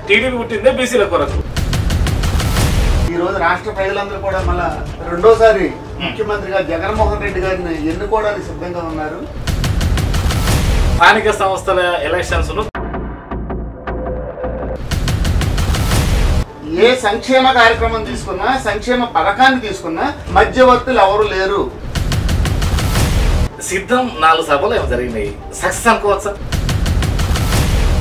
TDP పుట్టిందే బీసీల కొరకు. ఈ రోజు రాష్ట్ర ప్రజలందరూ కూడా మళ్ళా రెండోసారి ముఖ్యమంత్రిగా జగన్మోహన్ రెడ్డి గారిని ఎన్నుకోవడానికి సిద్ధంగా ఉన్నారు. స్థానిక సంస్థల ఎలక్షన్స్ ఏ సంక్షేమ కార్యక్రమం తీసుకున్నా, సంక్షేమ పథకాన్ని తీసుకున్నా మధ్యవర్తులు ఎవరు లేరు. సిద్ధం 4 సభలు ఏమో జరిగినాయి. సక్సెస్ అనుకోవచ్చా?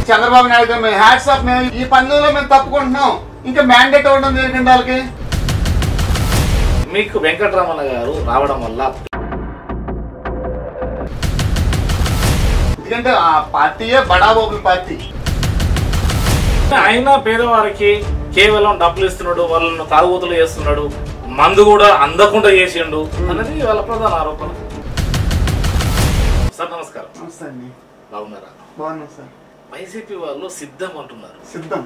చంద్రబాబు నాయుడు గారు మేము హ్యాట్స్ ఆఫ్, మేము ఈ పనులలో మేము తప్పుకుంటున్నాం, ఇంకా మ్యాండేట్ అవ్వడం జరిగింది వాళ్ళకి. మీకు వెంకటరమణ గారు రావడం వల్ల ఎందుకంటే ఆ పార్టీయే బడాబాబుల పార్టీ. ఆయన పేదవారికి కేవలం డబ్బులు ఇస్తున్నాడు, వాళ్ళను తాగుబోతులు చేస్తున్నాడు, మందు కూడా అందకుండా చేసిండు అన్నది వాళ్ళ ప్రధాన ఆరోపణ. సార్ నమస్కారం. నమస్తే అండి. బాగున్నారా? బాగున్నాం సార్. వైసీపీ వాళ్ళు సిద్ధం అంటున్నారు. సిద్ధం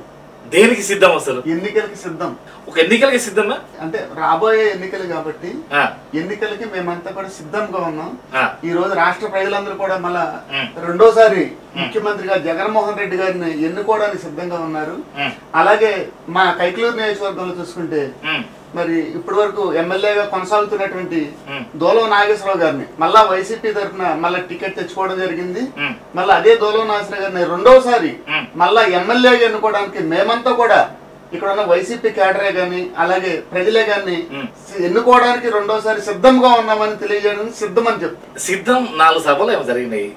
దేనికి సిద్ధం? అసలు ఎన్నికలకి సిద్ధం. ఒక ఎన్నికలకి సిద్ధమా? అంటే రాబోయే ఎన్నికలు కాబట్టి ఎన్నికలకి మేమంతా కూడా సిద్ధంగా ఉన్నాం. ఈ రోజు రాష్ట్ర ప్రజలందరూ కూడా మళ్ళా రెండోసారి ముఖ్యమంత్రిగా జగన్మోహన్ రెడ్డి గారిని ఎన్నుకోవడానికి సిద్ధంగా ఉన్నారు. అలాగే మా కైకలూరు నియోజకవర్గంలో చూసుకుంటే మరి ఇప్పటి వరకు ఎమ్మెల్యేగా కొనసాగుతున్నటువంటి దోలవ నాగేశ్వరరావు గారిని మళ్ళా వైసీపీ తరఫున మళ్ళా టికెట్ తెచ్చుకోవడం జరిగింది. మళ్ళీ అదే దోలవ నాగేశ్వరరావు గారిని రెండోసారి మళ్ళా ఎమ్మెల్యేగా ఎన్నుకోవడానికి మేమంతా కూడా ఇక్కడ ఉన్న వైసీపీ క్యాడరే గాని అలాగే ప్రజలే గాని ఎన్నుకోవడానికి రెండోసారి సిద్ధంగా ఉన్నామని తెలియజేయడం సిద్ధం అని చెప్తాం. సిద్ధం 4 సభలు ఏమో జరిగినాయి.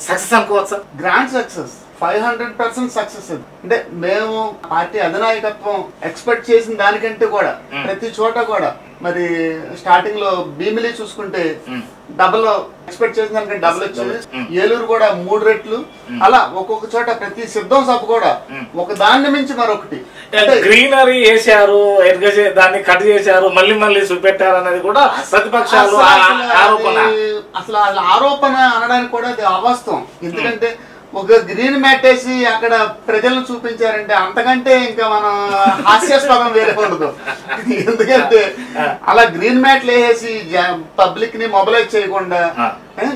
సక్సెస్ అనుకోవచ్చా? Grand success, 500% success. అంటే మేము పార్టీ అధినాయకత్వం ఎక్స్పెక్ట్ చేసిన దానికంటే కూడా ప్రతి చోట కూడా మరి స్టార్టింగ్ లో భీమిలి చూసుకుంటే డబుల్ ఎక్స్పెక్ట్ చేసిన దానికంటే డబుల్ వచ్చింది. ఏలూరు కూడా 3 రెట్లు. అలా ఒక్కొక్క చోట ప్రతి సిద్ధం సభ కూడా ఒక దాన్ని మించి మరొకటి. గ్రీనరీ వేసారు, దాన్ని కట్ చేశారు, మళ్ళీ మళ్ళీ చూపెట్టారు అనేది కూడా ప్రతిపక్షాలు ఆరోపణ. అసలు ఆరోపణ అనడానికి కూడా అది అవాస్తవం. ఎందుకంటే ఒక గ్రీన్ మ్యాట్ వేసి అక్కడ ప్రజలను చూపించారంటే అంతకంటే ఇంకా మనం హాస్యాస్పదం వేరే ఉండదు. ఎందుకంటే అలా గ్రీన్ మ్యాట్లు వేసేసి పబ్లిక్ ని మొబిలైజ్ చేయకుండా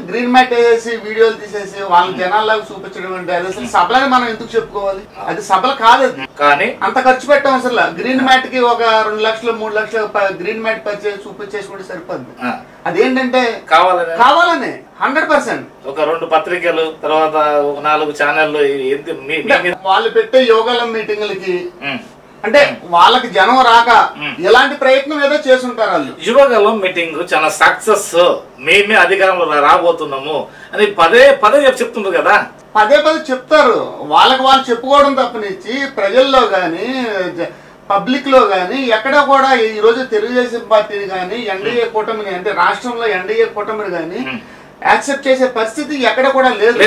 గ్రీన్ మ్యాట్ వేసేసి వీడియోలు తీసేసి వాళ్ళ జనాల్లాగా చూపించడం అంటే అది అసలు సభలని మనం ఎందుకు చెప్పుకోవాలి? అది సభలు కాదు. అది కానీ అంత ఖర్చు పెట్టాం అసలు. గ్రీన్ మ్యాట్ కి ఒక 2 లక్షలు 3 లక్షలు గ్రీన్ మ్యాట్ పర్చేసి చూపించేసుకుంటే సరిపోద్ది. అదేంటంటే కావాలనే 100%. ఒక 2 పత్రికలు, తర్వాత 4 ఛానళ్ళు వాళ్ళు పెట్టే యోగాలం మీటింగ్లకి అంటే వాళ్ళకి జనం రాక ఎలాంటి ప్రయత్నం ఏదో చేసుంటారు వాళ్ళు. యువగలం మీటింగ్ చాలా సక్సెస్, మేమే అధికారంలో రాబోతున్నాము అని పదే చెప్తుంటారు కదా. పదే చెప్తారు. వాళ్ళకి వాళ్ళు చెప్పుకోవడం తప్పనిచ్చి ప్రజల్లో గాని పబ్లిక్ లో గాని ఎక్కడ కూడా ఈ రోజు తెలుగుదేశం పార్టీని గాని ఎన్డీఏ కూటమిని అంటే రాష్ట్రంలో ఎన్డీఏ కూటమిని గాని యాక్సెప్ట్ చేసే పరిస్థితి ఎక్కడ కూడా లేదు.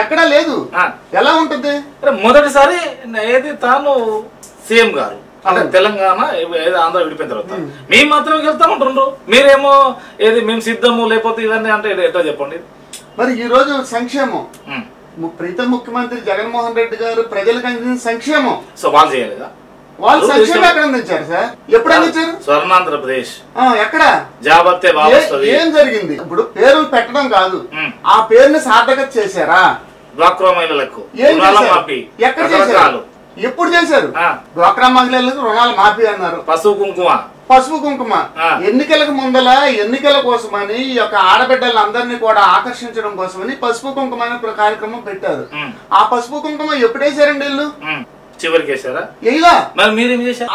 ఎక్కడా లేదు. ఎలా ఉంటుంది? మొదటిసారి ఏది తాను సీఎం గారు అంటే తెలంగాణ ఆంధ్ర విడిపోయిన తర్వాత మేము మాత్రమే వెళ్తామంటుండ్రు, మీరేమో ఏది మేము సిద్ధము లేకపోతే ఇవన్నీ అంటే ఎట్లా చెప్పండి? మరి ఈ రోజు సంక్షేమం ప్రీతం ముఖ్యమంత్రి జగన్మోహన్ రెడ్డి గారు ప్రజలకు అందించిన సంక్షేమం సో వాళ్ళు చేయలేదా? వాళ్ళు సంక్షేమం ఎక్కడ అందించారు సార్? ఎప్పుడు అందించారు? స్వర్ణాంధ్రప్రదేశ్ ఎక్కడ ఏం జరిగింది? ఇప్పుడు పేర్లు పెట్టడం కాదు, ఆ పేరుని సార్థకత చేశారా? డ్వాక్రా మహిళలకు ఎక్కడ చేశారు? ఎప్పుడు చేశారు? డ్వాక్రా మహిళలకు రుణాలు మాఫీ అన్నారు. పసుపు కుంకుమ ఎన్నికలకు ముందల ఎన్నికల కోసమని ఈ యొక్క ఆడబిడ్డలను అందరినీ కూడా ఆకర్షించడం కోసమని పసుపు కుంకుమ అనే కార్యక్రమం పెట్టారు. ఆ పసుపు కుంకుమ ఎప్పుడు వేసారండి వీళ్ళు? చివరికి వేసారా?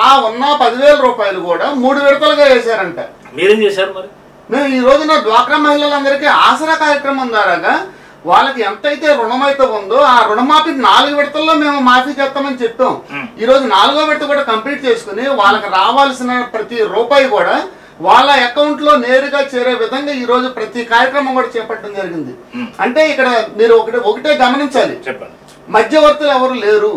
ఆ ఉన్న 10,000 రూపాయలు కూడా 3 విడతలుగా వేసారంట. మీరేం చేశారు మరి? మేము ఈ రోజున డ్వాక్రా మహిళలందరికీ ఆసరా కార్యక్రమం ద్వారా వాళ్ళకి ఎంతైతే రుణమైతే ఉందో ఆ రుణమాఫీ 4 విడతల్లో మేము మాఫీ చేస్తామని చెప్పాం. ఈ రోజు 4వ విడత కూడా కంప్లీట్ చేసుకుని వాళ్ళకి రావాల్సిన ప్రతి రూపాయి కూడా వాళ్ళ అకౌంట్ లో నేరుగా చేరే విధంగా ఈ రోజు ప్రతి కార్యక్రమం కూడా చేపట్టడం జరిగింది. అంటే ఇక్కడ మీరు ఒకటే గమనించాలి, మధ్యవర్తులు ఎవరు లేరు.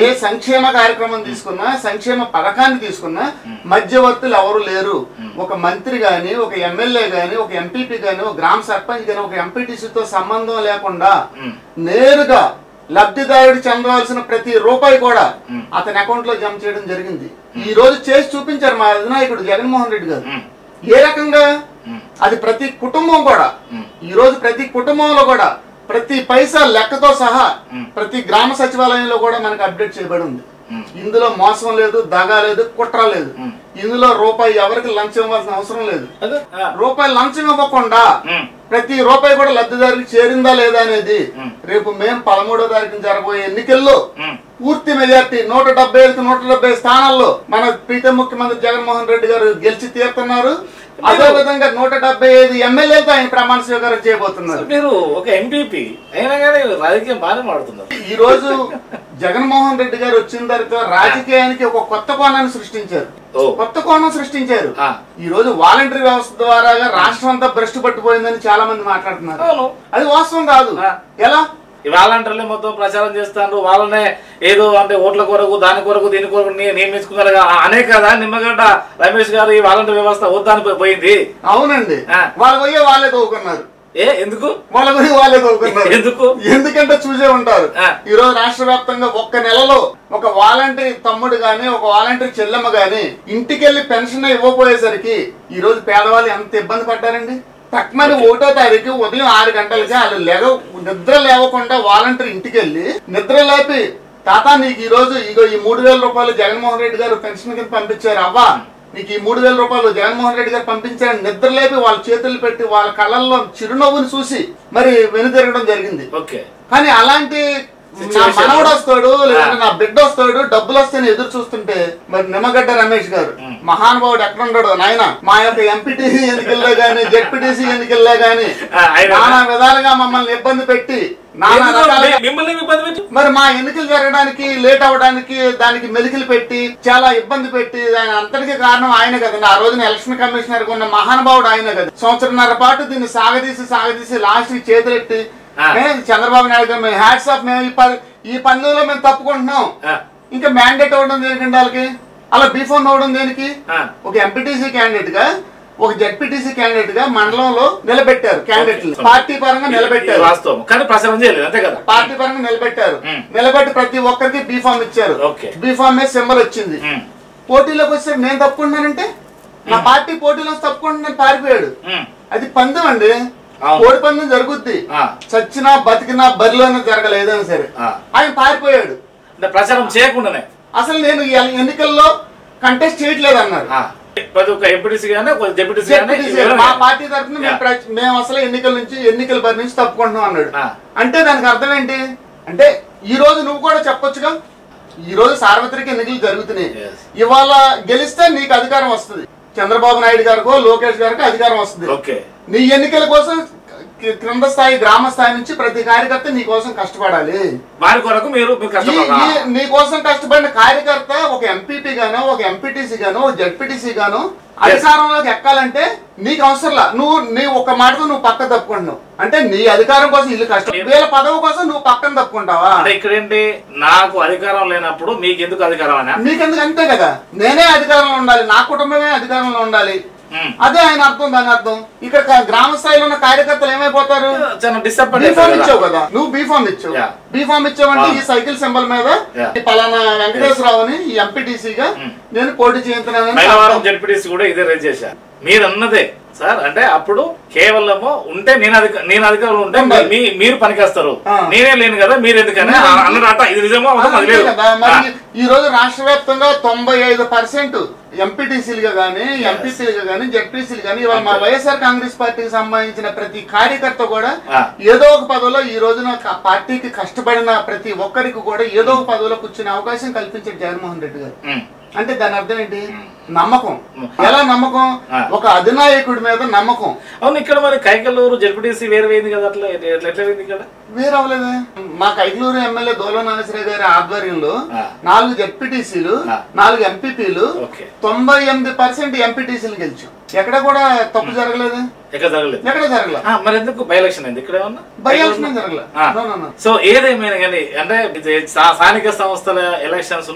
ఏ సంక్షేమ కార్యక్రమం తీసుకున్నా, సంక్షేమ పథకాన్ని తీసుకున్నా మధ్యవర్తులు ఎవరు లేరు. ఒక మంత్రి గాని, ఒక ఎమ్మెల్యే గాని, ఒక ఎంపీపీ గాని, ఒక గ్రామ సర్పంచ్ గాని, ఒక ఎంపీటీసీతో సంబంధం లేకుండా నేరుగా లబ్ధిదారుడికి చెందవలసిన ప్రతి రూపాయి కూడా అతని అకౌంట్ లో జమ చేయడం జరిగింది. ఈ రోజు చేసి చూపించారు మా అధినాయకుడు జగన్మోహన్ రెడ్డి గారు. ఏ రకంగా అది ప్రతి కుటుంబం కూడా ఈ రోజు ప్రతి కుటుంబంలో కూడా ప్రతి పైసా లెక్కతో సహా ప్రతి గ్రామ సచివాలయంలో కూడా మనకు అప్డేట్ చేయబడి ఉంది. ఇందులో మోసం లేదు, దగా లేదు, కుట్ర లేదు. ఇందులో రూపాయి ఎవరికి లంచం ఇవ్వాల్సిన అవసరం లేదు. రూపాయి లంచం ఇవ్వకుండా ప్రతి రూపాయి కూడా లబ్ధిదారికి చేరిందా లేదా అనేది రేపు మేము 13వ తారీఖున జరగబోయే ఎన్నికల్లో పూర్తి మెజార్టీ 170 స్థానాల్లో మన ప్రీతం ముఖ్యమంత్రి జగన్మోహన్ రెడ్డి గారు గెలిచి తీరుతున్నారు. అదే విధంగా 175 ఎమ్మెల్యేలతో ఆయన ప్రమాణ స్వీకారం చేయబోతున్నారు. మీరు ఒక ఎంపీపీ అయినా కానీ రాజకీయం బాగానే మాడుతున్నారు. ఈ రోజు జగన్మోహన్ రెడ్డి గారు వచ్చిన తర్వాత రాజకీయానికి ఒక కొత్త కోణాన్ని సృష్టించారు. కొత్త కోణం సృష్టించారు. ఈ రోజు వాలంటరీ వ్యవస్థ ద్వారా రాష్ట్రం అంతా భ్రష్టు పట్టిపోయిందని చాలా మంది మాట్లాడుతున్నారు. అది వాస్తవం కాదు. ఎలా వాలంటీర్లే మొత్తం ప్రచారం చేస్తాను, వాళ్ళనే ఏదో అంటే ఓట్ల కొరకు దాని కొరకు దీని కొరకు నియమించుకున్నారు అనే కదా నిమ్మగడ్డ రమేష్ గారు ఈ వాలంటీర్ వ్యవస్థ వద్దని పోయింది. అవునండి, వాళ్ళు పోయే వాళ్ళే తవ్వుకున్నారు. ఎందుకు వాళ్ళ గురించి వాళ్ళే తవ్వుకున్నారు? ఎందుకు? ఎందుకంటే చూసే ఉంటారు ఈ రోజు రాష్ట్ర వ్యాప్తంగా ఒక్క నెలలో ఒక వాలంటీర్ తమ్ముడు గాని ఒక వాలంటీర్ చెల్లెమ్మ గాని ఇంటికెళ్లి పెన్షన్ ఇవ్వబోయేసరికి ఈ రోజు పేదవాళ్ళు ఎంత ఇబ్బంది పడ్డారండి. తక్కువని 1వ తారీఖు ఉదయం 6 గంటలకి వాళ్ళు నిద్ర లేవకుండా వాలంటీర్ ఇంటికి వెళ్ళి నిద్ర లేపి తాత నీకు ఈ రోజు ఇగో ఈ 3000 రూపాయలు జగన్మోహన్ రెడ్డి గారు పెన్షన్ కింద పంపించారు, అవ్వా నీకు ఈ 3000 రూపాయలు జగన్మోహన్ రెడ్డి గారు పంపించారని నిద్ర లేపి వాళ్ళ చేతులు పెట్టి వాళ్ళ కళ్ళల్లో చిరునవ్వుని చూసి మరి వెనుతిరగడం జరిగింది. కానీ అలాంటి నా మనవడు వస్తాడు లేదంటే నా బిడ్డ వస్తాడు డబ్బులు వస్తాయని ఎదురు చూస్తుంటే మరి నిమ్మగడ్డ రమేష్ గారు మహానుభావుడు ఎక్కడ ఉన్నాడు నాయన మా యొక్క ఎంపీటీసీ ఎన్నికల్లో గాని జెడ్పీటీసీ ఎన్నికల్లో గాని నానా విధాలుగా మమ్మల్ని ఇబ్బంది పెట్టి మరి మా ఎన్నికలు జరగడానికి లేట్ అవడానికి దానికి మెలికలు పెట్టి చాలా ఇబ్బంది పెట్టి ఆయన అంతటికీ కారణం ఆయన కదండి. ఆ రోజున ఎలక్షన్ కమిషనర్ ఉన్న మహానుభావుడు ఆయన కదా. 1.5 సంవత్సరాల పాటు దీన్ని సాగదీసి లాస్ట్ కి చేతులెట్టి చంద్రబాబు నాయుడు గారు మేము హ్యాట్స్ ఆఫ్ మేము ఈ పనులలో మేము తప్పుకుంటున్నాం. ఇంకా మ్యాండేట్ అవ్వడం దేనికండి వాళ్ళకి? అలా బీఫోన్ అవ్వడం దేనికి? ఒక ఎంపీటీసీ క్యాండిడేట్ గా ఒక జెడ్పీటీసీ క్యాండిడేట్ గా మండలంలో నిలబెట్టారు. క్యాండిడేట్లు పార్టీ పరంగా నిలబెట్టారు, పార్టీ పరంగా నిలబెట్టారు. నిలబెట్టి ప్రతి ఒక్కరికి బీఫామ్ ఇచ్చారు. బీఫామ్ మీద సింబల్ వచ్చింది. పోటీలోకి వస్తే నేను తప్పుకుంటున్నానంటే నా పార్టీ పోటీలో తప్పుకుంటున్నాను పారిపోయాడు. అది పందెం అండి, కోడి పందెం జరుగుద్ది. చచ్చినా బతికినా బరిలోనే జరగలేదని సరే ఆయన పారిపోయాడు ప్రచారం చేయకుండానే. అసలు నేను ఎన్నికల్లో కంటెస్ట్ చేయట్లేదు అన్నారు. మా పార్టీ తరఫున మేము అసలు ఎన్నికల బరి నుంచి తప్పుకుంటున్నాం అన్నాడు. అంటే దానికి అర్థం ఏంటి అంటే ఈ రోజు నువ్వు కూడా చెప్పొచ్చుగా ఈ రోజు సార్వత్రిక ఎన్నికలు జరుగుతున్నాయి, ఇవాళ గెలిస్తే నీకు అధికారం వస్తుంది, చంద్రబాబు నాయుడు గారికో లోకేష్ గారికో అధికారం వస్తుంది. నీ ఎన్నికల కోసం క్రింద స్థాయి గ్రామ స్థాయి నుంచి ప్రతి కార్యకర్త నీ కోసం కష్టపడాలి. వారి కొరకు నీ కోసం కష్టపడిన కార్యకర్త ఒక ఎంపీపీ గానో ఒక ఎంపీటీసీ గానో జెడ్పీటీసీ గానో అధికారంలోకి ఎక్కాలంటే నీకు అవసరంలా. నీ ఒక మాటతో నువ్వు పక్క తప్పుకుంటున్నావు అంటే నీ అధికారం కోసం ఇల్లు కష్టం, వీళ్ళ పదవి కోసం నువ్వు పక్కన తప్పుకుంటావా? ఇక్కడేంటి నాకు అధికారం లేనప్పుడు మీకెందుకు అధికారం? మీకెందుకు అంతే కదా, నేనే అధికారంలో ఉండాలి, నా కుటుంబమే అధికారంలో ఉండాలి. అదే ఆయన అర్థం. దాని అర్థం ఇక్కడ గ్రామ స్థాయిలో ఉన్న కార్యకర్తలు ఏమైపోతారు? బీఫామ్ ఇచ్చావు కదా, నువ్వు బీఫామ్ ఇచ్చావు. బీఫామ్ ఇచ్చావంటే ఈ సైకిల్ సింబల్ మీద పలానా వెంకటేశ్వరరావుని ఎంపీటీసీగా నేను పోటీ చేయించున్నాను. జెడ్పీటీసీ కూడా ఇదే రేజ్ చేశారు. మీరు అన్నదే సార్ అంటే అప్పుడు కేవలము ఉంటే నేను అధికారంలో ఉంటే మీరు పనికేస్తారు, నేనే లేను కదా మీరు ఎందుకని అన్నమాట. ఇది నిజమో ఈ రోజు రాష్ట్ర వ్యాప్తంగా 95% ఎంపీటీసీలుగా గానీ ఎంపీసీలుగా గానీ జెడ్పీసీలు గానీ ఇవాళ మా వైఎస్ఆర్ కాంగ్రెస్ పార్టీకి సంబంధించిన ప్రతి కార్యకర్త కూడా ఏదో ఒక పదవిలో ఈ రోజున పార్టీకి కష్టపడిన ప్రతి ఒక్కరికి కూడా ఏదో ఒక పదవిలో కూర్చునే అవకాశం కల్పించారు జగన్మోహన్ రెడ్డి గారు. అంటే దాని అర్థం ఏంటి? నమ్మకం. ఎలా నమ్మకం? ఒక అధినాయకుడి మీద నమ్మకం. అవును, ఇక్కడ మరి కైకలూరు జెడ్పీటీసీ వేరువైంది కదా, అట్లా ఎట్లా పోయింది కదా? వేరవలేదే. మా కైకలూరు ఎమ్మెల్యే దోల నాగేశ్వరరావు గారి ఆధ్వర్యంలో 4 జెడ్పీటీసీలు 4 ఎంపీపీలు 98% ఎంపీటీసీలు గెలిచాం. ఎక్కడ కూడా తప్పు జరగలేదు. ఎక్కడ జరగలేదు. మరి ఎందుకు బై ఎలక్షన్ అయింది? ఇక్కడ బై ఎలక్షన్ జరగలేదు. సో ఏదేమైనా కానీ అంటే స్థానిక సంస్థల ఎలక్షన్స్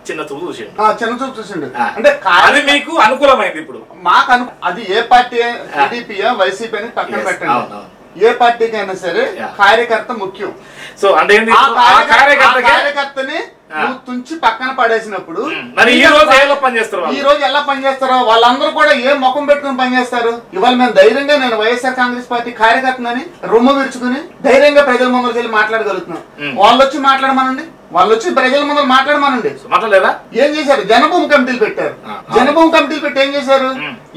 చిన్న చూపు చూసిండు అంటే అది మీకు అనుకూలమైంది. ఇప్పుడు మాకు అది ఏ పార్టీ టీడీపీయా వైసీపీ అని పక్కన పెట్టండి, ఏ పార్టీకి అయినా సరే కార్యకర్త ముఖ్యం. సో అంటే కార్యకర్తని నువ్వు తుంచి పక్కన పడేసినప్పుడు మరి ఈ రోజు ఎలా పనిచేస్తారు? ఈ రోజు ఎలా పనిచేస్తారో వాళ్ళందరూ కూడా ఏ ముఖం పెట్టుకుని పనిచేస్తారు? ఇవాళ మేము ధైర్యంగా నేను వైఎస్ఆర్ కాంగ్రెస్ పార్టీ కార్యకర్తనని రొమ్ము విరుచుకుని ధైర్యంగా ప్రజల ముందరికి వెళ్ళి మాట్లాడగలుగుతున్నాం. వాళ్ళు వచ్చి మాట్లాడమనండి, వాళ్ళు వచ్చి ప్రజల ముందర మాట్లాడమనండి. మాట్లాడలేదా? ఏం చేశారు? జనభూమి కమిటీలు పెట్టారు. జనభూమి కమిటీలు పెట్టి ఏం చేశారు?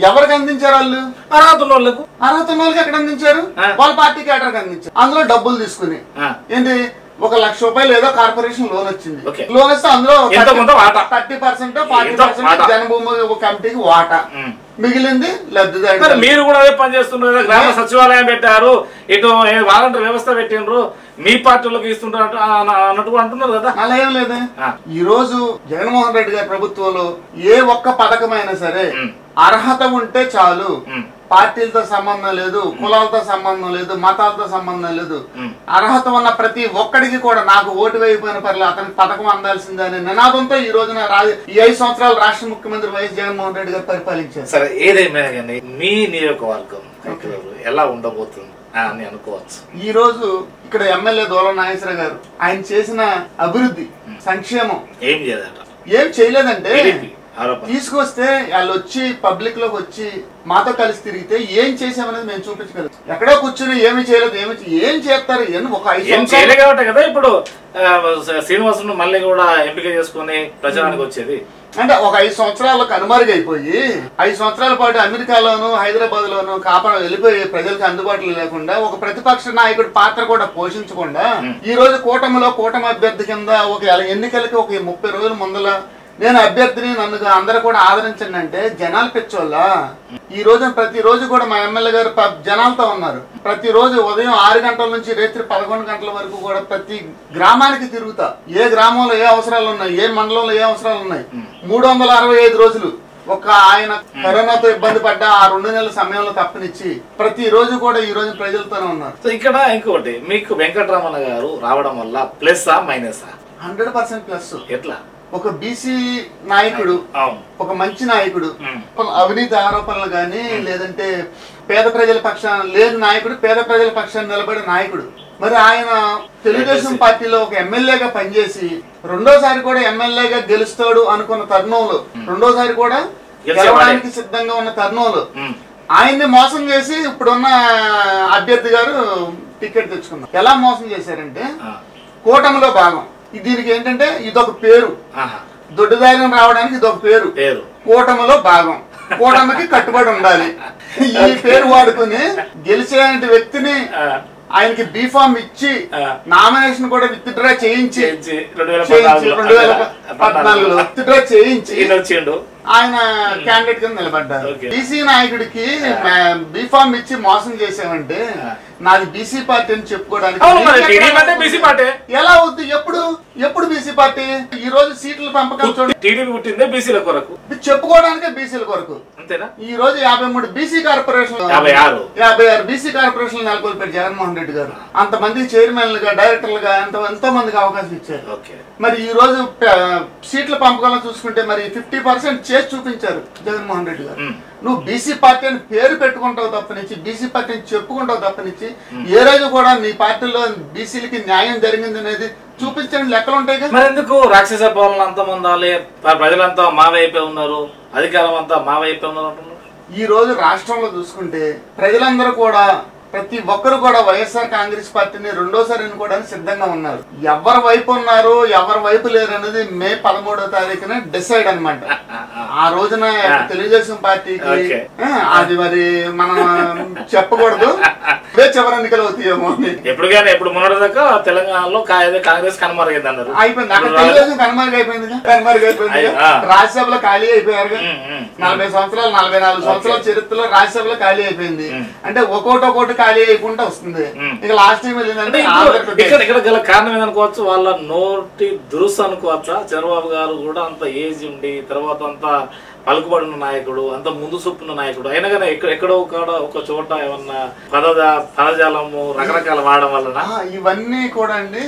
ఎవరికి అందించారు? వాళ్ళు అర్హత ఉన్న వాళ్ళకి ఎక్కడ అందించారు? వాళ్ళ పార్టీ కేటర్కి అందించారు. అందులో డబ్బులు తీసుకుని ఏంటి 1 లక్ష రూపాయలు ఏదో కార్పొరేషన్ లోన్ వచ్చింది. లోన్ వస్తే అందులో 30% 40% జనభూమి కమిటీకి వాటా, మిగిలింది లబ్ధిదారు. మీరు కూడా అదే పని చేస్తున్నారు కదా, గ్రామ సచివాలయం పెట్టారు, ఇటు వాలంటీర్ వ్యవస్థ పెట్టినరు, మీ పార్టీలోకి ఇస్తుంటారు అన్నట్టు అంటున్నారు కదా. అలా ఏం లేదు. ఈ రోజు జగన్మోహన్ రెడ్డి గారి ప్రభుత్వంలో ఏ ఒక్క పథకమైనా సరే అర్హత ఉంటే చాలు, పార్టీలతో సంబంధం లేదు, కులాలతో సంబంధం లేదు, మతాలతో సంబంధం లేదు, అర్హత ఉన్న ప్రతి ఒక్కడికి కూడా నాకు ఓటు వేయకపోయిన పర్లేదు అతనికి పథకం అందాల్సిందే అనే నినాదంతో ఈ రోజున ఈ 5 సంవత్సరాలు రాష్ట్ర ముఖ్యమంత్రి వైఎస్ జగన్మోహన్ రెడ్డి గారు పరిపాలించారు. సరే, ఏదేమైనా కానీ మీ నియోజకవర్గం ఎలా ఉండబోతుంది అని అనుకోవచ్చు? ఈ రోజు ఇక్కడ ఎమ్మెల్యే దూలం నాగేశ్వర గారు ఆయన చేసిన అభివృద్ధి సంక్షేమం ఏం చేయలేదంటే తీసుకొస్తే వాళ్ళు వచ్చి పబ్లిక్ లోకి వచ్చి మాతో కలిసి తిరిగితే ఏం చేసామనేది మేము చూపించగలం. ఎక్కడో కూర్చుని ఏమి చేయలేదు, ఏం చేస్తారు? ఒక 5 చేయలే కాబట్టి కదా ఇప్పుడు శ్రీనివాసును మళ్ళీ కూడా ఎంపిక చేసుకుని ప్రచారానికి వచ్చేది. అంటే ఒక 5 సంవత్సరాలు కనుమరుగైపోయి 5 సంవత్సరాల పాటు అమెరికాలోను హైదరాబాద్ లోను కాపన వెళ్ళిపోయి ప్రజలకు అందుబాటులో లేకుండా ఒక ప్రతిపక్ష నాయకుడి పాత్ర కూడా పోషించకుండా ఈ రోజు కూటమి అభ్యర్థి కింద ఒక ఎన్నికలకి ఒక 30 రోజుల ముందల నేను అభ్యర్థిని, నన్ను అందరూ కూడా ఆదరించండి అంటే జనాలు పెచ్చోళ్ళ. ఈ రోజు ప్రతిరోజు కూడా మా ఎమ్మెల్యే గారు జనాలతో ఉన్నారు. ప్రతిరోజు ఉదయం 6 గంటల నుంచి రాత్రి 11 గంటల వరకు కూడా ప్రతి గ్రామానికి తిరుగుతా. ఏ గ్రామంలో ఏ అవసరాలు ఉన్నాయి, ఏ మండలంలో ఏ అవసరాలు ఉన్నాయి, 365 రోజులు ఒక ఆయన కరోనాతో ఇబ్బంది పడ్డ ఆ 2 నెలల సమయంలో తప్పనిచ్చి ప్రతిరోజు కూడా ఈ రోజు ప్రజలతోనే ఉన్నారు. ఇక్కడ ఇంకోటి, మీకు వెంకటరమణ గారు రావడం వల్ల ప్లస్సా మైనసా? 100% ప్లస్. ఎట్లా? ఒక బీసీ నాయకుడు, ఒక మంచి నాయకుడు, అవినీతి ఆరోపణలు గాని లేదంటే పేద ప్రజల పక్షాన లేని నాయకుడు, పేద ప్రజల పక్షాన్ని నిలబడే నాయకుడు. మరి ఆయన తెలుగుదేశం పార్టీలో ఒక ఎమ్మెల్యేగా పనిచేసి రెండోసారి కూడా ఎమ్మెల్యేగా గెలుస్తాడు అనుకున్న తరుణంలో, రెండోసారి కూడా గెలవడానికి సిద్ధంగా ఉన్న తరుణంలో ఆయన్ని మోసం చేసి ఇప్పుడున్న అభ్యర్థి గారు టికెట్ తెచ్చుకున్నారు. ఎలా మోసం చేశారంటే కూటమిలో భాగం. దీనికి ఏంటంటే ఇదొక పేరు, దొడ్డుదారిని రావడానికి ఇదొక పేరు, కూటమిలో భాగం, కూటమికి కట్టుబడి ఉండాలి. ఈ పేరు వాడుకుని గెలిచే వ్యక్తిని ఆయనకి బీఫామ్ ఇచ్చి నామినేషన్ కూడా విత్డ్రా చేయించి 2014లో విత్డ్రా చేయించి ఆయన క్యాండిడేట్ కింద నిలబడ్డారు. బీసీ నాయకుడికి బీఫామ్ ఇచ్చి మోసం చేసామంటే నాది బీసీ పార్టీ అని చెప్పుకోవడానికి ఎలా అవుద్ది? ఎప్పుడు బీసీ పార్టీ? ఈ రోజు సీట్ల పెంపకం పుట్టిందే బీసీల కొరకు, చెప్పుకోవడానికే బీసీల కొరకు. అంతేనా? ఈ రోజు 53 బీసీ కార్పొరేషన్ 56 బీసీ కార్పొరేషన్ నెలకొల్పారు జగన్మోహన్ రెడ్డి గారు. అంతమంది చైర్మన్లుగా, డైరెక్టర్లుగా ఎంతో మందికి అవకాశం ఇచ్చారు. మరి ఈ రోజు సీట్ల పంపకంలో చూసుకుంటే మరి 50% చేసి చూపించారు జగన్మోహన్ రెడ్డి గారు. నువ్వు బీసీ పార్టీ అని పేరు పెట్టుకుంటావు తప్పనిచ్చి, బీసీ పార్టీని చెప్పుకుంటావు తప్పనిచ్చి ఏ రోజు కూడా నీ పార్టీలో బీసీలకి న్యాయం జరిగింది అనేది చూపించండి లెక్కలు ఉంటాయి కదా. మరి ఎందుకు రాక్షస పాలన అంతా ఉండాలి? ప్రజలంతా మా వైపే ఉన్నారు, అధికారం అంతా మా వైపే ఉన్నారు అంటున్నారు. ఈ రోజు రాష్ట్రంలో చూసుకుంటే ప్రజలందరూ కూడా ప్రతి ఒక్కరు కూడా వైఎస్ఆర్ కాంగ్రెస్ పార్టీని రెండోసారి ఎన్నుకోవడానికి సిద్ధంగా ఉన్నారు. ఎవరి వైపు ఉన్నారు, ఎవరి వైపు లేరు అనేది మే 13వ తారీఖున డిసైడ్ అనమాట. ఆ రోజున తెలుగుదేశం పార్టీకి అది మరి మనం చెప్పకూడదు, చివరి ఎన్నికలు అవుతాయేమో. ఎప్పుడు మొన్నటిదాకా తెలంగాణలో కాంగ్రెస్ కనుమరుగైంది అన్నారు. అయిపోయింది, అక్కడ తెలుగుదేశం కనుమరుగైపోయింది. రాజ్యసభలో ఖాళీ అయిపోయారు. 40 సంవత్సరాలు 44 సంవత్సరాల చరిత్రలో రాజ్యసభలో ఖాళీ అయిపోయింది. అంటే ఒక్కోటి ఖాళీ అయిపోతే వస్తుంది. ఇక లాస్ట్ టైం వెళ్ళిందంటే ఇక్కడ గల కారణం ఏదనుకోవచ్చు, వాళ్ళ నోటి దురుసు అనుకోవచ్చా? చంద్రబాబు గారు కూడా అంత ఏజ్ ఉండి తర్వాత అంత పలుకుబడిన నాయకుడు, అంత ముందు చూపున్న నాయకుడు అయినా కానీ ఎక్కడో ఒక చోట ఏమన్నా పదజాలము రకరకాల వాడడం వలన ఇవన్నీ కూడా అండి.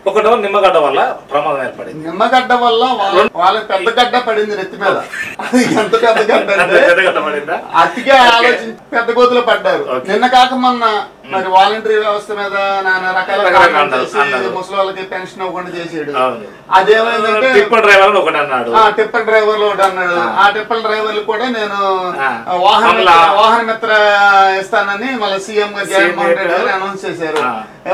ఒకటో నిమ్మగడ్డ వల్ల ప్రమాదం ఏర్పడింది. నిమ్మగడ్డ వల్ల వాళ్ళకి పెద్ద గడ్డ పడింది నెత్తి మీద. ఎంత పెద్ద గడ్డ పడిందా? అతిగా ఆలోచించి పెద్ద గోతులో పడ్డారు. నిన్న కాక మొన్న మరి వాలంటరీ వ్యవస్థ మీద నానా రకాల కామెంట్లు చేసి ముసలి వాళ్ళకి పెన్షన్ ఇవ్వకుండా చేసాడు. అదేమైందంటే టిప్పర్ డ్రైవర్ ఒకటి అన్నాడు, టిప్పర్ డ్రైవర్లు ఒకటి అన్నాడు. ఆ టిప్పర్ డ్రైవర్లు కూడా నేను వాహన మిత్ర ఇస్తానని మళ్ళీ సీఎం గా జగన్మోహన్ రెడ్డి గారు అనౌన్స్ చేశారు.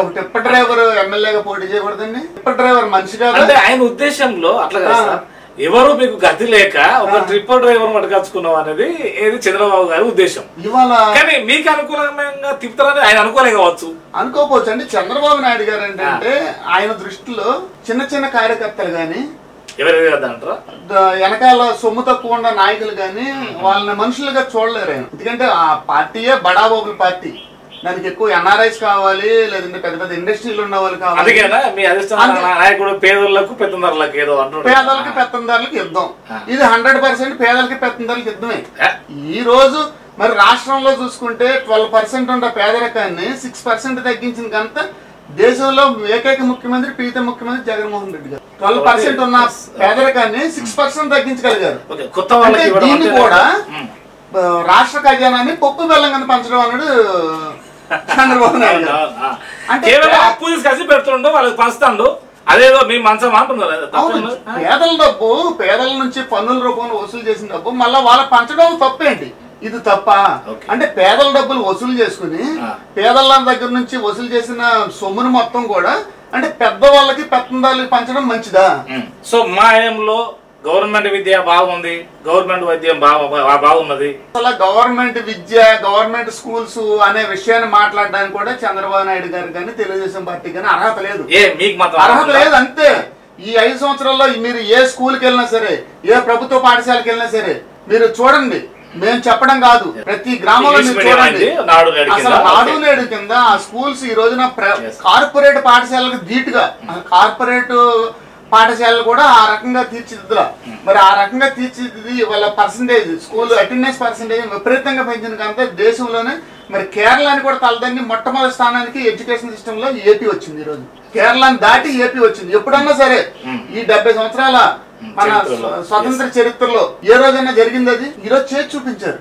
ఒక టిప్పర్ డ్రైవర్ ఎమ్మెల్యేగా పోటీ చేయకూడదండి. టిప్పర్ డ్రైవర్ మనిషి కాదు. అంటే ఆయన ఉద్దేశంలో అట్లా కాదు సార్, ఎవరు మీకు గతి లేక ఒక ట్రిప్పర్ డ్రైవర్ పట్టుకొచ్చుకున్నాం అనేది ఏది చంద్రబాబు గారి ఉద్దేశం. ఇవాళ కానీ మీకు అనుకూలంగా తిప్పుతారని ఆయన అనుకోలేకపోవచ్చు. అనుకోవచ్చు అండి. చంద్రబాబు నాయుడు గారు ఏంటంటే ఆయన దృష్టిలో చిన్న చిన్న కార్యకర్తలు గాని వెనకాల సొమ్ము తక్కువ ఉన్న నాయకులు గాని వాళ్ళని మనుషులుగా చూడలేరు ఆయన. ఎందుకంటే ఆ పార్టీయే బడాబాబుల పార్టీ. దానికి ఎక్కువ ఎన్ఆర్ఐస్ కావాలి, లేదంటే పెద్ద పెద్ద ఇండస్ట్రీలు ఉన్న వాళ్ళు కావాలి. పేదలకు పెత్తందారులకు ఏదో అంటారు, పేదలకి పెత్తందారులకు యుద్ధం. ఇది 100% పేదలకి పెత్తందారులకు యుద్ధమే. ఈ రోజు మరి రాష్ట్రంలో చూసుకుంటే 12% ఉన్న పేదరికాన్ని 6% తగ్గించిన కనుక దేశంలో ఏకైక ముఖ్యమంత్రి ప్రీతం ముఖ్యమంత్రి జగన్మోహన్ రెడ్డి గారు. 12% ఉన్న పేదరికాన్ని 6% తగ్గించగలిగారు. దీన్ని కూడా రాష్ట్ర ఖజానాన్ని పప్పు బెల్లం కింద పంచడం అన్నాడు చంద్రబాబు నాయుడు గారు. అంటే అప్పు తీసుకొచ్చి పెడుతుండో వాళ్ళకి పంచుతాడు, అదేదో మీ మంచం అంటున్నారు. పేదల డబ్బు, పేదల నుంచి పన్నుల రూపంలో వసూలు చేసిన డబ్బు మళ్ళీ వాళ్ళకి పంచడం తప్పేంటి? ఇది తప్ప? అంటే పేదల డబ్బులు వసూలు చేసుకుని పేదల దగ్గర నుంచి వసూలు చేసిన సొమ్మును మొత్తం కూడా అంటే పెద్దవాళ్ళకి పెత్తందారులకి పంచడం మంచిదా? సో మా ఏయంలో గవర్నమెంట్ విద్య బాగుంది, గవర్నమెంట్ వైద్యం బాగున్నది. అసలు గవర్నమెంట్ విద్య, గవర్నమెంట్ స్కూల్స్ అనే విషయాన్ని మాట్లాడడానికి కూడా చంద్రబాబు నాయుడు గారు కానీ తెలుగుదేశం పార్టీ కానీ అర్హత లేదు. అర్హత లేదు అంతే. ఈ 5 సంవత్సరాల్లో మీరు ఏ స్కూల్కి వెళ్ళినా సరే, ఏ ప్రభుత్వ పాఠశాలకు వెళ్ళినా సరే మీరు చూడండి. మేము చెప్పడం కాదు, ప్రతి గ్రామంలో మీరు చూడండి. అసలు నాడు నేడు కింద ఆ స్కూల్స్ ఈ రోజున కార్పొరేట్ పాఠశాలకు ధీటుగా, కార్పొరేట్ పాఠశాలలు కూడా ఆ రకంగా తీర్చిదిద్దులా. మరి ఆ రకంగా తీర్చిదిద్ది వాళ్ళ పర్సంటేజ్, స్కూల్ అటెండెన్స్ పర్సంటేజ్ విపరీతంగా పెంచిన కనుక దేశంలోనే మరి కేరళని కూడా తలదండి మొట్టమొదటి స్థానానికి ఎడ్యుకేషన్ సిస్టమ్ లో ఏపీ వచ్చింది. ఈ రోజు కేరళని దాటి ఏపీ వచ్చింది. ఎప్పుడన్నా సరే ఈ 70 సంవత్సరాల మన స్వతంత్ర చరిత్రలో ఏ రోజైనా జరిగింది అది? ఈ రోజు చేసి చూపించారు.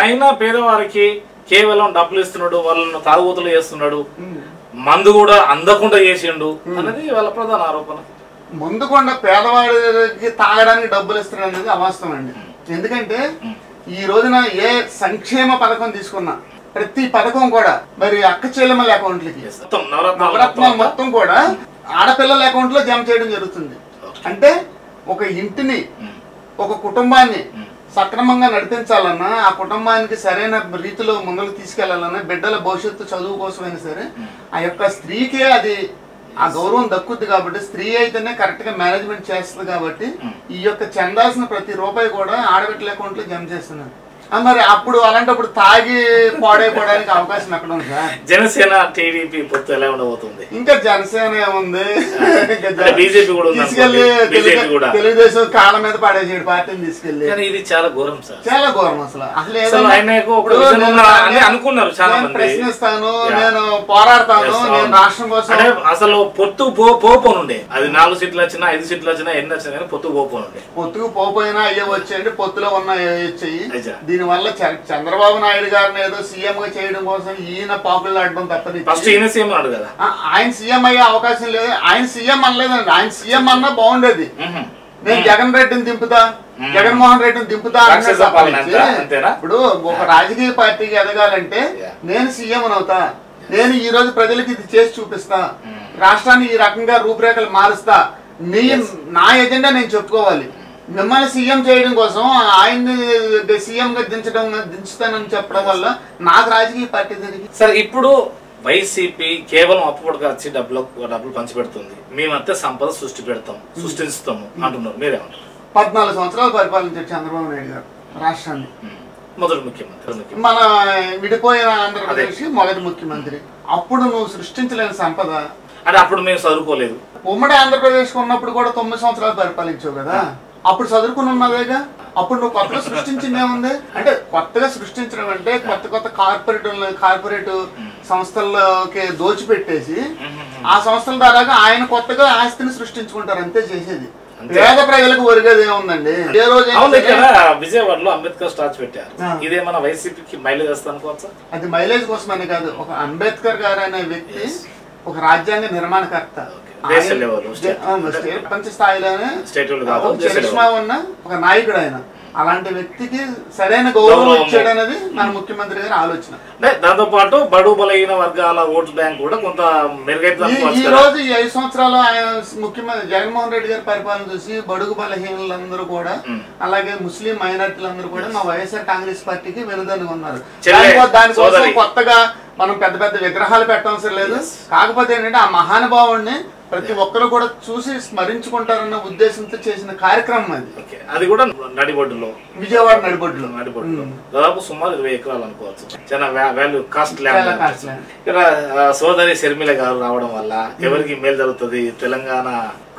అయినా పేదవారికి కేవలం డబ్బులు ఇస్తున్నాడు, వాళ్ళను తాగుబోతులు చేస్తున్నాడు, మందు కూడా అందకుండా చేసిండు అనేది వాళ్ళ ప్రధాన ఆరోపణ. ముందుకుండా పేదవాడికి తాగడానికి డబ్బులు ఇస్తాడు అనేది అవాస్తవం అండి. ఎందుకంటే ఈ రోజున ఏ సంక్షేమ పథకం తీసుకున్నా ప్రతి పథకం కూడా మరి అక్క చెల్లెమ్మల అకౌంట్లకి, నవరత్నాలు మొత్తం కూడా ఆడపిల్లల అకౌంట్ లో జమ చేయడం జరుగుతుంది. అంటే ఒక ఇంటిని, ఒక కుటుంబాన్ని సక్రమంగా నడిపించాలన్నా, ఆ కుటుంబానికి సరైన రీతిలో ముందుకు తీసుకెళ్లాలన్నా, బిడ్డల భవిష్యత్తు చదువు కోసమైనా సరే ఆ యొక్క స్త్రీకే అది ఆ గౌరవం దక్కుద్ది. కాబట్టి స్త్రీ అయితేనే కరెక్ట్ గా మేనేజ్మెంట్ చేస్తుంది. కాబట్టి ఈ యొక్క చెందాల్సిన ప్రతి రూపాయి కూడా ఆడబిడ్డల అకౌంట్ లో జమ చేస్తున్నారు. మరి అప్పుడు అలాంటప్పుడు తాగి పాడైపోవడానికి అవకాశం ఎక్కడ ఉంది సార్? జనసేన టీడీపీ పొత్తు ఎలా ఉండబోతుంది? ఇంకా జనసేన ఏముంది, బీజేపీ కూడా తీసుకెళ్లి తెలుగుదేశం కాళ్ళ మీద పడేసాడు పార్టీని తీసుకెళ్లి. ఇది చాలా ఘోరం సార్, చాలా ఘోరం. అసలు అనుకున్నారు చాలా మంది. ప్రశ్నిస్తాను, నేను పోరాడతాను, నేను రాష్ట్రం కోసం. అసలు పొత్తు పోపోనుండే, అది 4 సీట్లు వచ్చినా 5 సీట్లు వచ్చినా ఎన్ని వచ్చినా కానీ పొత్తు పోపోనుండే. పొత్తుకు పోపోయినా అయ్యే వచ్చేయండి, పొత్తులో ఉన్న వచ్చాయి. దీనివల్ల చంద్రబాబు నాయుడు గారిని ఏదో సీఎం గా చేయడం కోసం ఈయన పాపులాడడం తప్పని. ఆయన సీఎం అయ్యే అవకాశం లేదు. ఆయన సీఎం అనలేదండి. ఆయన సీఎం అన్నా బాగుండేది. నేను జగన్ రెడ్డిని దింపుతా, జగన్మోహన్ రెడ్డిని దింపుతా. ఇప్పుడు ఒక రాజకీయ పార్టీకి ఎదగాలంటే నేను సీఎం అవుతా, నేను ఈ రోజు ప్రజలకు ఇది చేసి చూపిస్తా, రాష్ట్రాన్ని ఈ రకంగా రూపురేఖలు మారుస్తా, నా ఎజెండా నేను చెప్పుకోవాలి. మిమ్మల్ని సీఎం చేయడం కోసం ఆయన్ని సీఎం గా దించుతానని చెప్పడం వల్ల నాకు రాజకీయ పార్టీ జరిగింది. సార్ ఇప్పుడు వైసీపీ కేవలం అప్పుడుగా వచ్చి డబ్బులు పంచిపెడుతుంది, మేమంతా సంపద సృష్టిస్తాము అంటున్నారు, మీరేమంటారు? 14 సంవత్సరాలు పరిపాలించారు చంద్రబాబు నాయుడు గారు రాష్ట్రాన్ని. మొదటి ముఖ్యమంత్రి, మన విడిపోయిన ఆంధ్రప్రదేశ్ మొదటి ముఖ్యమంత్రి. అప్పుడు నువ్వు సృష్టించలేని సంపద అంటే అప్పుడు మేము చదువుకోలేదు. ఉమ్మడి ఆంధ్రప్రదేశ్ ఉన్నప్పుడు కూడా 9 సంవత్సరాలు పరిపాలించావు కదా, అప్పుడు చదువుకుని ఉన్నదేగా. అప్పుడు నువ్వు కొత్తగా సృష్టించింది ఏముంది? అంటే కొత్తగా సృష్టించడం అంటే కొత్త కార్పొరేట్ సంస్థల్లోకి దోచిపెట్టేసి ఆ సంస్థల ద్వారా ఆయన కొత్తగా ఆస్తిని సృష్టించుకుంటారు, అంతే చేసేది. పేద ప్రజలకు ఒరిగేది ఏముందండి? ఏ రోజు విజయవాడలో అంబేద్కర్ స్టాచ్యూ పెట్టారు, ఇదేమన్నా వైసీపీకి మైలేజ్ వస్తుంది అనుకోవచ్చా? అది మైలేజ్ కోసమని కాదు. ఒక అంబేద్కర్ గారు అనే వ్యక్తి ఒక రాజ్యాంగ నిర్మాణకర్త, ప్రపంచ స్థాయిలోనే చరిష్మా ఉన్న ఒక నాయకుడు ఆయన. అలాంటి వ్యక్తికి సరైన గౌరవం ఇచ్చాడు అనేది మన ముఖ్యమంత్రి గారి ఆలోచన. దాంతో పాటు బడుగు బలహీన వర్గాల ఓటు బ్యాంక్ కూడా కొంత మెరుగైతే ఈ రోజు ఈ 5 సంవత్సరాలు ఆయన ముఖ్యమంత్రి జగన్మోహన్ రెడ్డి గారి పరిపాలన చూసి బడుగు బలహీనులందరూ కూడా, అలాగే ముస్లిం మైనార్టీలందరూ కూడా మా వైఎస్ఆర్ కాంగ్రెస్ పార్టీకి వెనుదన్నుగా ఉన్నారు. దానికోసం కొత్తగా మనం పెద్ద పెద్ద విగ్రహాలు పెట్టవలసిన లేదు. కాకపోతే ఏంటంటే ఆ మహానుభావుడిని ప్రతి ఒక్కరు కూడా చూసి స్మరించుకుంటారన్న ఉద్దేశంతో చేసిన కార్యక్రమం అది. అది కూడా నడిబొడ్డులో, విజయవాడ నడిబొడ్డులో దాదాపు సుమారు 20 ఎకరాలు అనుకోవచ్చు. చాలా వాల్యూ కాస్ట్ ల్యాండ్. ఇక్కడ సోదరి శర్మిల గారు రావడం వల్ల ఎవరికి మేలు జరుగుతుంది? తెలంగాణ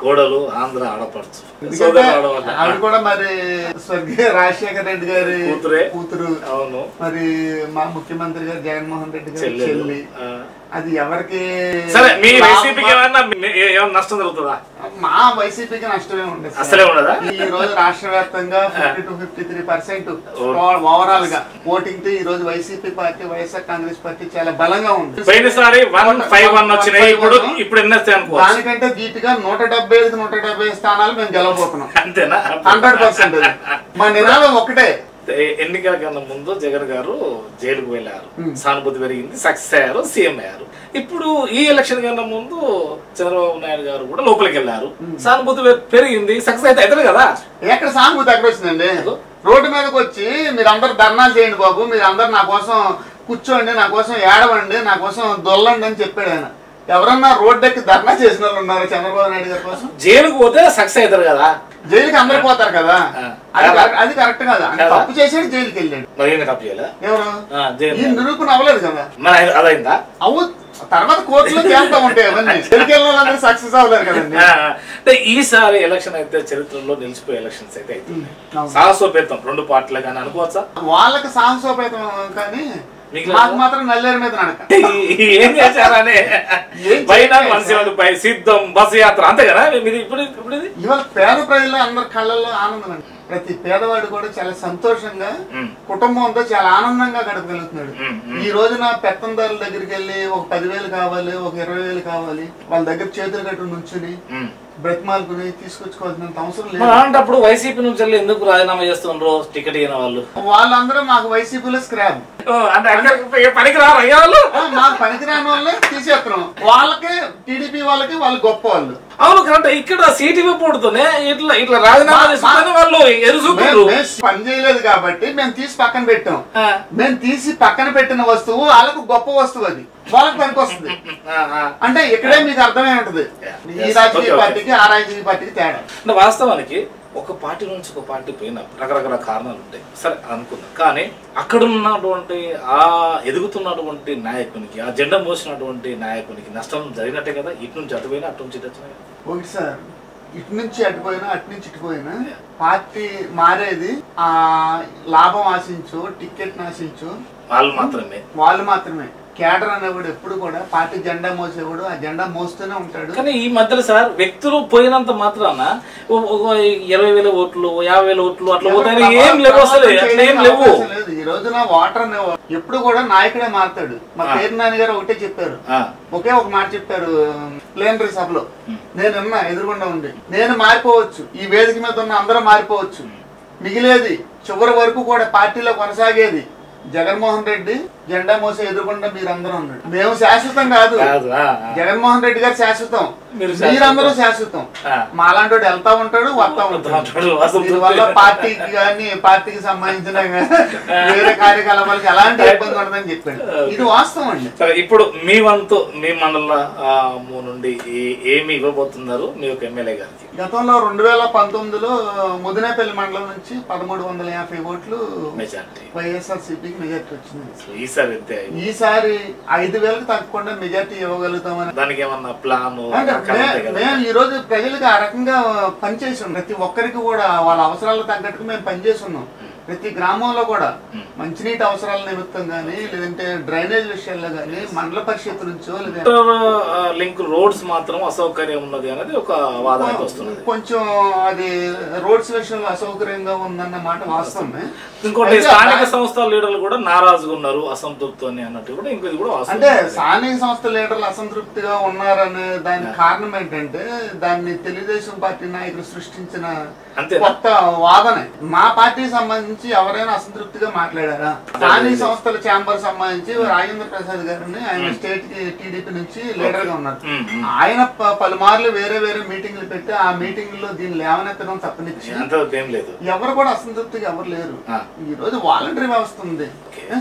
కోడలు, ఆంధ్ర ఆడపడుచు ఆవిడ కూడా మరి స్వర్గీయ రాజశేఖర రెడ్డి గారి కూతురు. అవును. మరి మా ముఖ్యమంత్రి గారు జగన్మోహన్ రెడ్డి గారి చెల్లి. అది ఎవరికి నష్టం జరుగుతుందా? మా వైసీపీకి నష్టమే ఉండదు, అసలే ఉండదా? ఈ రోజు రాష్ట్ర వ్యాప్తంగా 50-53% ఓవరాల్ గా ఓటింగ్ తో ఈ రోజు YCP party, YSR Congress party చాలా బలంగా ఉంది. పోయినసారి 151 వచ్చినాయి, ఇప్పుడు ఎన్ని వస్తాయి అనుకో? దానికంటే ధీటుగా 175 స్థానాలు మేము గెలవబోతున్నాం. అంతేనా? 100%. మా నినాదం ఒకటే. ఎన్నికల కన్నా ముందు జగన్ గారు జైలుకు వెళ్ళారు, సానుభూతి పెరిగింది, సక్సెస్ అయ్యారు, సీఎం అయ్యారు. ఇప్పుడు ఈ ఎలక్షన్ కన్నా ముందు చంద్రబాబు నాయుడు గారు కూడా లోపలికి వెళ్ళారు, సానుభూతి పెరిగింది, సక్సెస్ అయితే అవుతారు కదా. ఎక్కడ సానుభూతి ఎక్కడ వచ్చిందండి? రోడ్డు మీదకి వచ్చి మీరు అందరు ధర్నాలు చేయండి బాబు, మీరు అందరు నా కోసం కూర్చోండి, నా కోసం ఏడవండి, నా కోసం దొల్లండి అని చెప్పాడు ఆయన. ఎవరన్నా రోడ్డు ఎక్కి ధర్నా చేసిన వాళ్ళు ఉన్నారు చంద్రబాబు నాయుడు గారి కోసం? జైలుకు పోతే సక్సెస్ అవుతారు కదా. జైలుకి అందరు పోతారు కదా, అది కరెక్ట్ కదా. తప్పు చేసాడు, జైలుకి వెళ్ళాడు. ఎవరు? ఈ నిరూపణ అవ్వలేదు కదా. అదైందా? అవు తర్వాత కోర్టులో తేలుతా ఉంటాయి అవన్నీ. జైలుకి వెళ్ళిన వాళ్ళందరూ సక్సెస్ అవ్వలేరు కదండి. అంటే ఈసారి ఎలక్షన్ అయితే చరిత్రలో నిలిచిపోయే ఎలక్షన్స్ అయితే సాహసోపేతం 2 పార్టీలు కానీ అనుకోవచ్చా? వాళ్ళకి సాహసోపేతం కానీ మాకు మాత్రం నల్లేరు మీద నడక. ఏం చేశారనే సిద్ధం బస్ యాత్ర అంతే కదా. ఇప్పుడు ఇవాళ పేద ప్రజల్లో అందరి కళ్ళల్లో ఆనందం అండి. ప్రతి పేదవాడు కూడా చాలా సంతోషంగా కుటుంబంతో చాలా ఆనందంగా గడపగలుగుతున్నాడు. ఈ రోజున పెత్తందారుల దగ్గరికి వెళ్ళి ఒక 10,000 కావాలి, ఒక 20,000 కావాలి, వాళ్ళ దగ్గర చేతులు కట్టు నుంచుని బ్రతిమాలుకుని తీసుకొచ్చుకోవాల్సినంత అవసరం లేదు. అలాంటప్పుడు వైసీపీ నుంచి ఎందుకు రాజీనామా చేస్తున్నారు? టికెట్ అయిన వాళ్ళందరూ మాకు వైసీపీలో స్క్రాప్, పనికిరారు, మాకు పనికిరాని వాళ్ళే తీసేస్తున్నాం. వాళ్ళకే టీడీపీ వాళ్ళకి వాళ్ళు గొప్ప వాళ్ళు. అవును కరెక్ట్. ఇక్కడ సీటీ పోడుతూనే ఇట్లా రాజీనామా చేస్తున్నారు వాళ్ళు. పని చేయలేదు కాబట్టి మేము తీసి పక్కన పెట్టాం. మేము తీసి పక్కన పెట్టిన వస్తువు వాళ్ళకు గొప్ప వస్తువు, అది వాళ్ళకి పనికి వస్తుంది. అంటే ఇక్కడే మీకు అర్థమై ఉంటది ఈ రాజకీయ పార్టీకి ఆ రాజకీయ పార్టీకి తేడా. అంటే వాస్తవానికి ఒక పార్టీ నుంచి ఒక పార్టీ పోయినా రకరకాల కారణాలు ఉంటాయి, సరే అనుకుందాం. కానీ అక్కడ ఉన్నటువంటి ఆ ఎదుగుతున్నటువంటి నాయకునికి, ఆ జెండా మోసినటువంటి నాయకునికి నష్టం జరిగినట్టే కదా. ఇటు నుంచి అటు పోయినా, అటు నుంచి ఇటు వచ్చినా. ఒకటి సార్, ఇటు నుంచి అటుపోయినా, అటు నుంచి ఇటుపోయినా పార్టీ మారేది ఆ లాభం ఆశించు, టికెట్ ఆశించు వాళ్ళు మాత్రమే. కేడర్ అనేవాడు ఎప్పుడు కూడా పార్టీ జెండా మోసేవాడు, ఆ జెండా మోస్తూనే ఉంటాడు. కానీ ఈ మధ్యలో సార్ వ్యక్తులు పోయినంత మాత్రాన 20,000 ఓట్లు, 50,000 ఓట్లు అట్లా పోతాయి, ఏం లేవు. ఈ రోజున ఓటర్ అనేవాడు ఎప్పుడు కూడా నాయకుడే మారుతాడు. మా పేరు నాని గారు ఒకటే చెప్పారు, ఒకే ఒక మాట చెప్పారు ప్లేనరీ సభలో. నేనున్నా ఎదురుగుండా ఉండి, నేను మారిపోవచ్చు, ఈ వేదిక మీద ఉన్న అందరూ మారిపోవచ్చు, మిగిలేది చివరి వరకు కూడా పార్టీలో కొనసాగేది జగన్మోహన్ రెడ్డి జెండా మోసే ఎదుర్కొంటే మీరందరూ ఉన్నాడు. మేము శాశ్వతం కాదు, జగన్మోహన్ రెడ్డి గారు శాశ్వతం, మీరందరూ శాశ్వతం. మాలాంటి వాడు వెళ్తా ఉంటాడు, వస్తా ఉంటాడు. దీనివల్ల పార్టీకి కానీ పార్టీకి సంబంధించిన వేరే కార్యకలాపాలకి ఎలాంటి ఇబ్బంది ఉండదని చెప్పాడు. ఇది వాస్తవం అండి. ఇప్పుడు మీ వంతు మీ మండల నుండి ఏమి ఇవ్వబోతున్నారు మీ యొక్క ఎమ్మెల్యే గారికి? గతంలో 2019లో ముదినేపల్లి మండలం నుంచి 1350 ఓట్లు మెజార్టీ వైఎస్ఆర్ సిపికి మెజార్టీ వచ్చింది. ఈసారి 5,000కి తగ్గకుండా మెజార్టీ ఇవ్వగలుగుతామని దానికి ఏమన్నా ప్లాన్? మేము ఈ రోజు ప్రజలకు ఆ రకంగా పనిచేసి ఉన్నాం. ప్రతి ఒక్కరికి కూడా వాళ్ళ అవసరాలకు తగ్గట్టుగా మేము పనిచేసి ఉన్నాం. ప్రతి గ్రామంలో కూడా మంచినీటి అవసరాల నిమిత్తం గానీ లేదంటే డ్రైనేజ్ విషయాల్లో గానీ మండల పరిషత్ నుంచో లింక్ రోడ్స్ మాత్రం అసౌకర్యం ఉన్నది అనేది ఒక వాదన అయితే వస్తుంది. కొంచెం అది రోడ్స్ విషయంలో అసౌకర్యంగా ఉందన్న మాట వాస్తవమే. ఇంకోటి స్థానిక సంస్థల లీడర్లు కూడా నారాజుగా ఉన్నారు, అసంతృప్తి అని అన్నట్టు కూడా ఇంకోది కూడా అంటే స్థానిక సంస్థల లీడర్లు అసంతృప్తిగా ఉన్నారనే దానికి కారణం ఏంటంటే దాన్ని తెలుగుదేశం పార్టీ నాయకులు సృష్టించిన కొత్త వాదనే. మా పార్టీకి సంబంధించి ఎవరైనా అసంతృప్తిగా మాట్లాడారా? స్థానిక సంస్థల ఛాంబర్ సంబంధించి రాజేంద్ర ప్రసాద్ గారిని ఆయన స్టేట్ టీడీపీ నుంచి లీడర్ గా ఉన్నారు. ఆయన పలుమార్లు వేరే వేరే మీటింగ్లు పెట్టి ఆ మీటింగ్ లో దీన్ని లేవనెత్తడం తప్పనిచ్చి ఎవరు కూడా అసంతృప్తిగా ఎవరు లేరు. ఈ రోజు వాలంటరీ వ్యవస్థ ఉంది,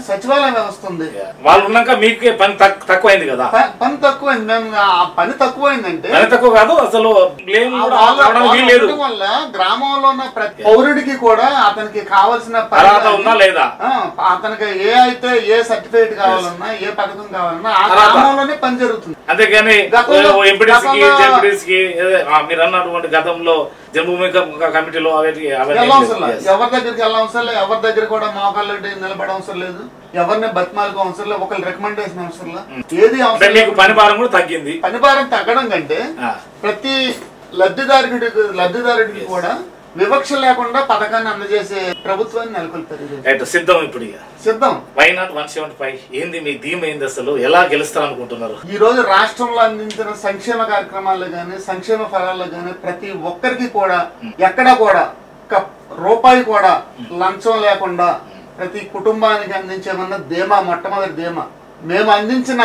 సచివాలయ వ్యవస్థ ఉంది. వాళ్ళు ఉన్నాక మీకు పని తక్కువైంది కదా? పని తక్కువైంది. మేము పని తక్కువైందంటే తక్కువ కాదు అసలు వల్ల గ్రామంలో ఉన్న ప్రతి పౌరుడికి కూడా అతనికి కావాల్సిన లేదా అతనికి ఏ సర్టిఫికేట్ కావాలన్నా ఏ పథకం కావాలన్నా ఆ గ్రామంలోనే పని జరుగుతుంది. అంతేగాని మీరు అన్నటువంటి గతంలో జన్మభూమి కమిటీలో ఎవరి దగ్గరికి వెళ్ళవసరం లేదు, ఎవరి దగ్గర కూడా మోకాళ్ళు నిలబడ అవసరం లేదు, ఎవరిని బతిమాలకు అవసరం లేదు, ఒకళ్ళు రికమెండేషన్ అవసరం లేదు, ఏది అవసరం. పని భారం కూడా తగ్గింది. పని భారం తగ్గడం కంటే ప్రతి లబ్ధిదారుడికి కూడా వివక్ష లేకుండా పథకాన్ని అందజేసే ప్రభుత్వాన్ని నెలకొల్పారు. సిద్ధం ఇప్పుడు సిద్ధం. వై నాట్ 175 ఏంది మీ ధీమ ఏంది? అసలు ఎలా గెలుస్తారనుకుంటున్నారు? ఈ రోజు రాష్ట్రంలో అందించిన సంక్షేమ కార్యక్రమాలు గానీ సంక్షేమ ఫలాలు గానీ ప్రతి ఒక్కరికి కూడా ఎక్కడా కూడా ఒక్క రూపాయి కూడా లంచం లేకుండా ప్రతి కుటుంబానికి అందించేమన్న ధీమా, మొట్టమొదటి ధీమా. మేము అందించిన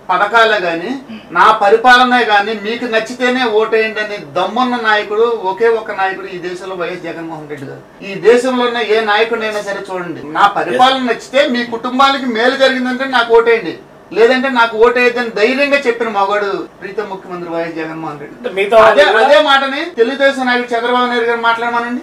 పథకాలే గాని నా పరిపాలనే గాని మీకు నచ్చితేనే ఓటేయండి అని దమ్మున్న నాయకుడు ఒకే ఒక నాయకుడు ఈ దేశంలో వైఎస్ జగన్మోహన్ రెడ్డి గారు. ఈ దేశంలో ఉన్న ఏ నాయకుడైనా సరే చూడండి, నా పరిపాలన నచ్చితే మీ కుటుంబానికి మేలు జరిగిందంటే నాకు ఓటేయండి, లేదంటే నాకు ఓటేయద్దని ధైర్యంగా చెప్పిన మగాడు ప్రీతం ముఖ్యమంత్రి వైఎస్ జగన్మోహన్ రెడ్డి. అదే మాటని తెలుగుదేశం నాయకుడు చంద్రబాబు నాయుడు గారు మాట్లాడమనండి.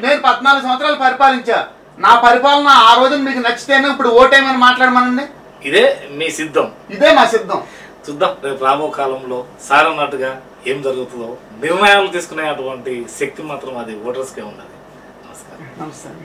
నేను 14 సంవత్సరాలు పరిపాలించా, నా పరిపాలన ఆ రోజున మీకు నచ్చితేనే ఇప్పుడు ఓటేయమని మాట్లాడమనండి. ఇదే మీ సిద్ధం, ఇదే మా సిద్ధం. చూద్దాం రేపు రాబో కాలంలో సార్ అన్నట్టుగా ఏం జరుగుతుందో. నిర్ణయాలు తీసుకునే అటువంటి శక్తి మాత్రం అది ఓటర్స్కే ఉన్నది. నమస్కారం. నమస్తే.